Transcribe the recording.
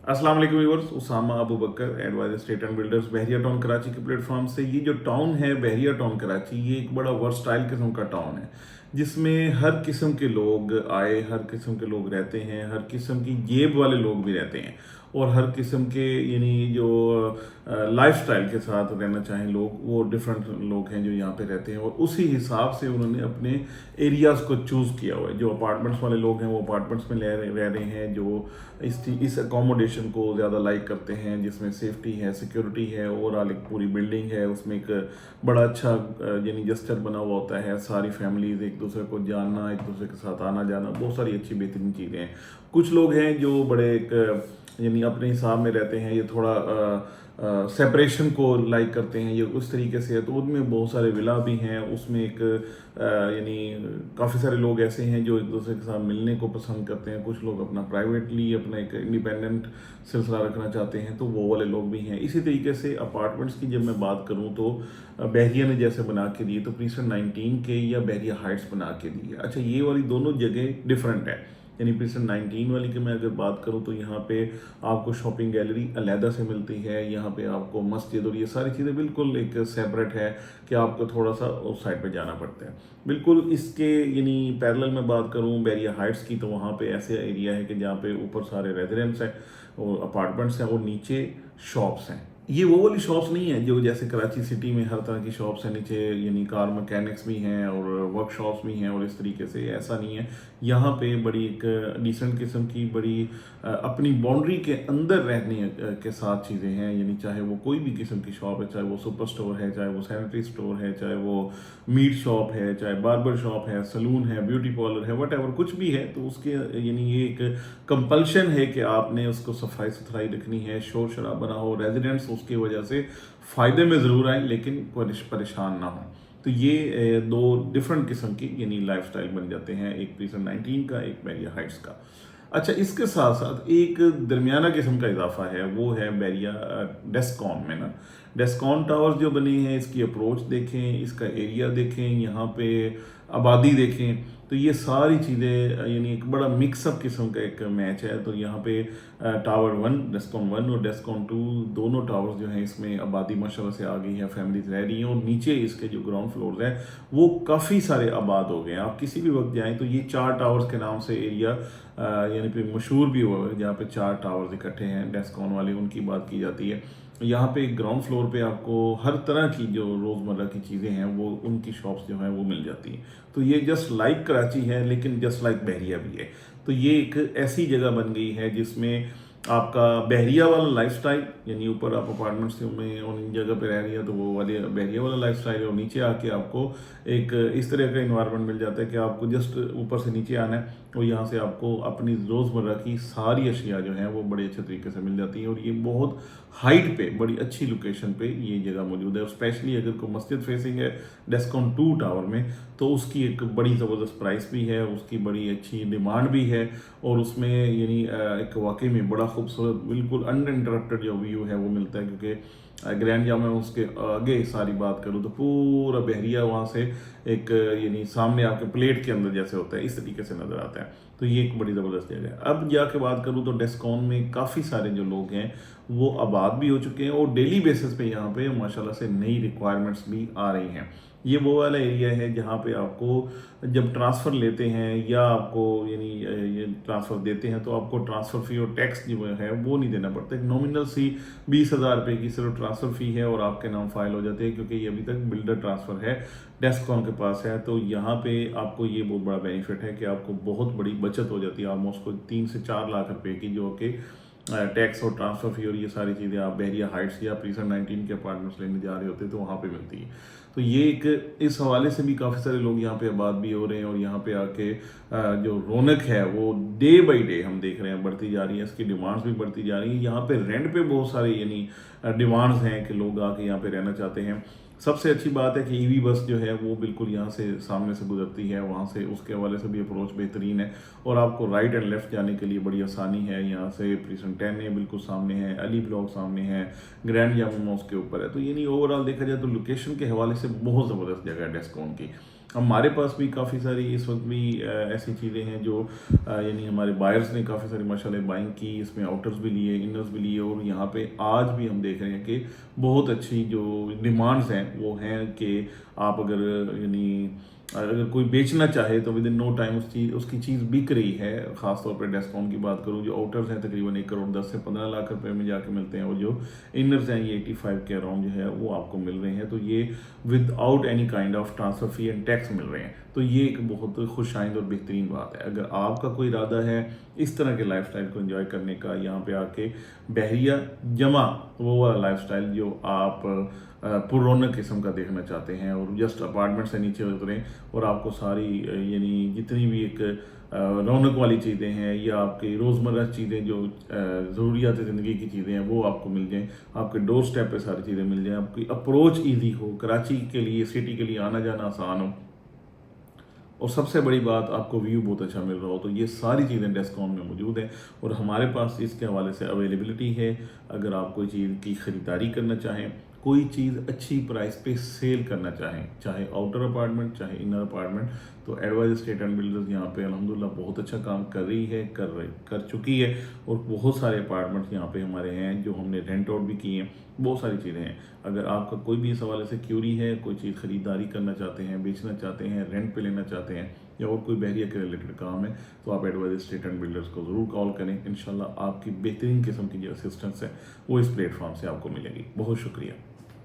अस्सलाम वालेकुम viewers, Usama Abu Bakar advisor state and builders Bahria town Karachi के प्लेटफॉर्म से। ये जो टाउन है बहरिया टाउन कराची, ये एक बड़ा वर्सटाइल किस्म का टाउन है जिसमें हर किस्म के लोग आए, हर किस्म के लोग रहते हैं, हर किस्म की जेब वाले लोग भी रहते हैं और हर किस्म के यानी जो लाइफस्टाइल के साथ रहना चाहें लोग, वो डिफरेंट लोग हैं जो यहाँ पे रहते हैं और उसी हिसाब से उन्होंने अपने एरियाज़ को चूज़ किया हुआ है। जो अपार्टमेंट्स वाले लोग हैं वो अपार्टमेंट्स में रह रहे हैं, जो इस अकोमोडेशन को ज़्यादा लाइक करते हैं जिसमें सेफ्टी है, सिक्योरिटी है, ओवरऑल एक पूरी बिल्डिंग है, उसमें एक बड़ा अच्छा यानी जस्टर बना हुआ होता है, सारी फैमिलीज एक दूसरे को जानना, एक दूसरे के साथ आना जाना, बहुत सारी अच्छी बेहतरीन चीज़ें हैं। कुछ लोग हैं जो बड़े एक यानी अपने हिसाब में रहते हैं, ये थोड़ा सेपरेशन को लाइक करते हैं, ये उस तरीके से है, तो उनमें बहुत सारे विला भी हैं। उसमें एक यानी काफ़ी सारे लोग ऐसे हैं जो एक दूसरे के साथ मिलने को पसंद करते हैं। कुछ लोग अपना प्राइवेटली अपना एक इंडिपेंडेंट सिलसिला रखना चाहते हैं, तो वो वाले लोग भी हैं। इसी तरीके से अपार्टमेंट्स की जब मैं बात करूं तो बहरिया ने जैसे बना के दिए, तो प्रीसन 19 के या बहरिया हाइट्स बना के दिए। अच्छा, ये वाली दोनों जगह डिफरेंट है। यानी प्रीसन 19 वाली की मैं अगर बात करूं तो यहाँ पे आपको शॉपिंग गैलरी अलहदा से मिलती है, यहाँ पे आपको मस्जिद और ये सारी चीज़ें बिल्कुल एक सेपरेट है कि आपको थोड़ा सा उस साइड पे जाना पड़ता है। बिल्कुल इसके यानी पैरेलल में बात करूँ बहरिया हाइट्स की, तो वहाँ पे ऐसे एरिया है कि जहाँ पे ऊपर सारे रेजिडेंट्स हैं और अपार्टमेंट्स हैं और नीचे शॉप्स हैं। ये वो वाली शॉप्स नहीं है जो जैसे कराची सिटी में हर तरह की शॉप्स हैं नीचे, यानी कार मैकेनिक्स भी हैं और वर्कशॉप्स भी हैं और इस तरीके से, ऐसा नहीं है। यहाँ पे बड़ी एक डिसेंट किस्म की बड़ी अपनी बाउंड्री के अंदर रहने के साथ चीज़ें हैं। यानी चाहे वो कोई भी किस्म की शॉप है, चाहे वो सुपर स्टोर है, चाहे वो सैनिटरी स्टोर है, चाहे वो मीट शॉप है, चाहे बार्बर शॉप है, सलून है, ब्यूटी पार्लर है, वट एवर कुछ भी है, तो उसके यानी ये एक कंपल्शन है कि आपने उसको सफाई सुथराई रखनी है, शोर शराबा ना हो, रेजिडेंट्स उसकी वजह से फ़ायदे में ज़रूर आए लेकिन परेशान ना हो। तो ये दो डिफरेंट किस्म की यानी लाइफस्टाइल बन जाते हैं, एक प्रीसन 19 का, एक बैरिया हाइट्स का। अच्छा, इसके साथ साथ एक दरमियाना किस्म का इजाफा है, वो है बैरिया डेस्कॉन में ना। डेस्कॉन टावर्स जो बने हैं, इसकी अप्रोच देखें, इसका एरिया देखें, यहाँ पे आबादी देखें, तो ये सारी चीज़ें यानी एक बड़ा मिक्सअप किस्म का एक मैच है। तो यहाँ पे टावर 1 डेस्कॉन 1 और डेस्कॉन 2 दोनों टावर्स जो हैं, इसमें आबादी माशाल्लाह से आ गई है, फैमिलीज रह रही हैं और नीचे इसके जो ग्राउंड फ्लोर्स हैं वो काफ़ी सारे आबाद हो गए हैं। आप किसी भी वक्त जाएँ तो ये 4 टावर्स के नाम से एरिया यानी कि मशहूर भी हुआ है, जहाँ पे 4 टावर्स इकट्ठे हैं। डेस्कॉन वाले उनकी बात की जाती है। यहाँ पे ग्राउंड फ्लोर पे आपको हर तरह की जो रोज़मर्रा की चीज़ें हैं वो उनकी शॉप्स जो हैं वो मिल जाती हैं। तो ये जस्ट लाइक कराची है लेकिन जस्ट लाइक बहरिया भी है। तो ये एक ऐसी जगह बन गई है जिसमें आपका बहरिया वाला लाइफस्टाइल, यानी ऊपर आप अपार्टमेंट्स में और इन जगह पे रह रही है तो वो वाले बहरिया वाला लाइफस्टाइल है, और नीचे आके आपको एक इस तरह का इन्वायरमेंट मिल जाता है कि आपको जस्ट ऊपर से नीचे आना है और यहाँ से आपको अपनी रोज़मर्रा की सारी अशिया जो हैं वो बड़े अच्छे तरीके से मिल जाती हैं। और ये बहुत हाइट पे बड़ी अच्छी लोकेशन पे ये जगह मौजूद है, और स्पेशली अगर कोई मस्जिद फेसिंग है डेस्कॉन 2 टावर में, तो उसकी एक बड़ी ज़बरदस्त प्राइस भी है, उसकी बड़ी अच्छी डिमांड भी है, और उसमें यानी एक वाकई में बड़ा खूबसूरत बिल्कुल अनइंटरप्टेड जो व्यू है वो मिलता है। क्योंकि ग्रैंड जाम में उसके आगे सारी बात करूँ तो पूरा बहरिया वहाँ से एक यानी सामने आपके प्लेट के अंदर जैसे होता है इस तरीके से नज़र आता है। तो ये एक बड़ी ज़बरदस्त जगह है। अब जाके बात करूँ तो डेस्कॉन में काफ़ी सारे जो लोग हैं वो आबाद भी हो चुके हैं और डेली बेसिस पे यहाँ पे माशाल्लाह से नई रिक्वायरमेंट्स भी आ रही हैं। ये वो वाला एरिया है जहाँ पे आपको जब ट्रांसफ़र लेते हैं या आपको यानी ये ट्रांसफ़र देते हैं तो आपको ट्रांसफ़र फ़ी और टैक्स जो है वो नहीं देना पड़ता। एक नॉमिनल सी 20,000 रुपये की सिर्फ ट्रांसफ़र फ़ी है और आपके नाम फाइल हो जाते हैं, क्योंकि ये अभी तक बिल्डर ट्रांसफ़र है, डेस्कॉन के पास है। तो यहाँ पे आपको ये बहुत बड़ा बेनिफिट है कि आपको बहुत बड़ी बचत हो जाती है, ऑलमोस्ट कोई 3 से 4 लाख रुपए की, जो कि टैक्स और ट्रांसफ़र फ़ी और ये सारी चीज़ें आप बहरिया हाइट्स या प्रीसन 19 के अपार्टमेंट्स लेने जा रहे होते हैं तो वहाँ पे मिलती है। तो ये एक इस हवाले से भी काफ़ी सारे लोग यहाँ पे आबाद भी हो रहे हैं और यहाँ पे आके जो रौनक है वो डे बाई डे हम देख रहे हैं बढ़ती जा रही है, इसकी डिमांड्स भी बढ़ती जा रही है। यहाँ पे रेंट पे बहुत सारे यानी डिमांड्स हैं कि लोग आके यहाँ पे रहना चाहते हैं। सबसे अच्छी बात है कि ईवी बस जो है वो बिल्कुल यहाँ से सामने से गुजरती है, वहाँ से उसके हवाले से भी अप्रोच बेहतरीन है और आपको राइट एंड लेफ्ट जाने के लिए बड़ी आसानी है। यहाँ से प्रीसन 10 है बिल्कुल सामने है, अली ब्लॉक सामने है, ग्रैंड जामा उसके ऊपर है। तो यानी ओवरऑल देखा जाए तो लोकेशन के हवाले से बहुत ज़बरदस्त जगह है डेस्कॉन की। हमारे पास भी काफ़ी सारी इस वक्त भी ऐसी चीज़ें हैं जो यानी हमारे बायर्स ने काफ़ी सारी माशाल्लाह बाइंग की, इसमें आउटर्स भी लिए, इनर्स भी लिए, और यहाँ पे आज भी हम देख रहे हैं कि बहुत अच्छी जो डिमांड्स हैं वो हैं कि आप अगर यानी अगर कोई बेचना चाहे तो विद इन नो टाइम उसकी चीज़ बिक रही है। ख़ासतौर पर डिस्काउंट की बात करूँ, जो आउटर्स हैं तकरीबन 1 करोड़ 10 से 15 लाख रुपए में जाके मिलते हैं, और जो इनर्स हैं ये 85 के अराउंड जो है वो आपको मिल रहे हैं। तो ये without any kind of transfer fee and tax मिल रहे हैं। तो ये एक बहुत खुशाइंद और बेहतरीन बात है। अगर आपका कोई इरादा है इस तरह के लाइफस्टाइल को एंजॉय करने का, यहाँ पे आके बहरिया जमा वो वाला लाइफस्टाइल जो आप पुरौनक किस्म का देखना चाहते हैं, और जस्ट अपार्टमेंट से नीचे उतरें और आपको सारी यानी जितनी भी एक रौनक वाली चीज़ें हैं या आपकी रोज़मर्रा चीज़ें जो ज़रूरियात ज़िंदगी की चीज़ें हैं वो आपको मिल जाएं, आपके डोर स्टेप पे सारी चीज़ें मिल जाएं, आपकी अप्रोच ईजी हो, कराची के लिए, सिटी के लिए आना जाना आसान हो, और सबसे बड़ी बात आपको व्यू बहुत अच्छा मिल रहा हो। तो ये सारी चीज़ें डिस्काउंट में मौजूद हैं और हमारे पास इसके हवाले से अवेलेबिलिटी है। अगर आप कोई चीज़ की ख़रीदारी करना चाहें, कोई चीज़ अच्छी प्राइस पे सेल करना चाहें, चाहे आउटर अपार्टमेंट चाहे इनर अपार्टमेंट, तो एडवाइज एस्टेट एंड बिल्डर्स यहाँ पे अल्हम्दुलिल्लाह बहुत अच्छा काम कर रही है, कर चुकी है, और बहुत सारे अपार्टमेंट्स यहाँ पे हमारे हैं जो हमने रेंट आउट भी किए हैं। बहुत सारी चीज़ें हैं। अगर आपका कोई भी इस हवाले से क्यूरी है, कोई चीज़ ख़रीदारी करना चाहते हैं, बेचना चाहते हैं, रेंट पे लेना चाहते हैं, या और कोई बहरिया के रिलेटेड काम है, तो आप एडवाइज एस्टेट एंड बिल्डर्स को ज़रूर कॉल करें। इंशाल्लाह आपकी बेहतरीन किस्म की जो असिस्टेंस है वो इस प्लेटफॉर्म से आपको मिलेगी। बहुत शुक्रिया।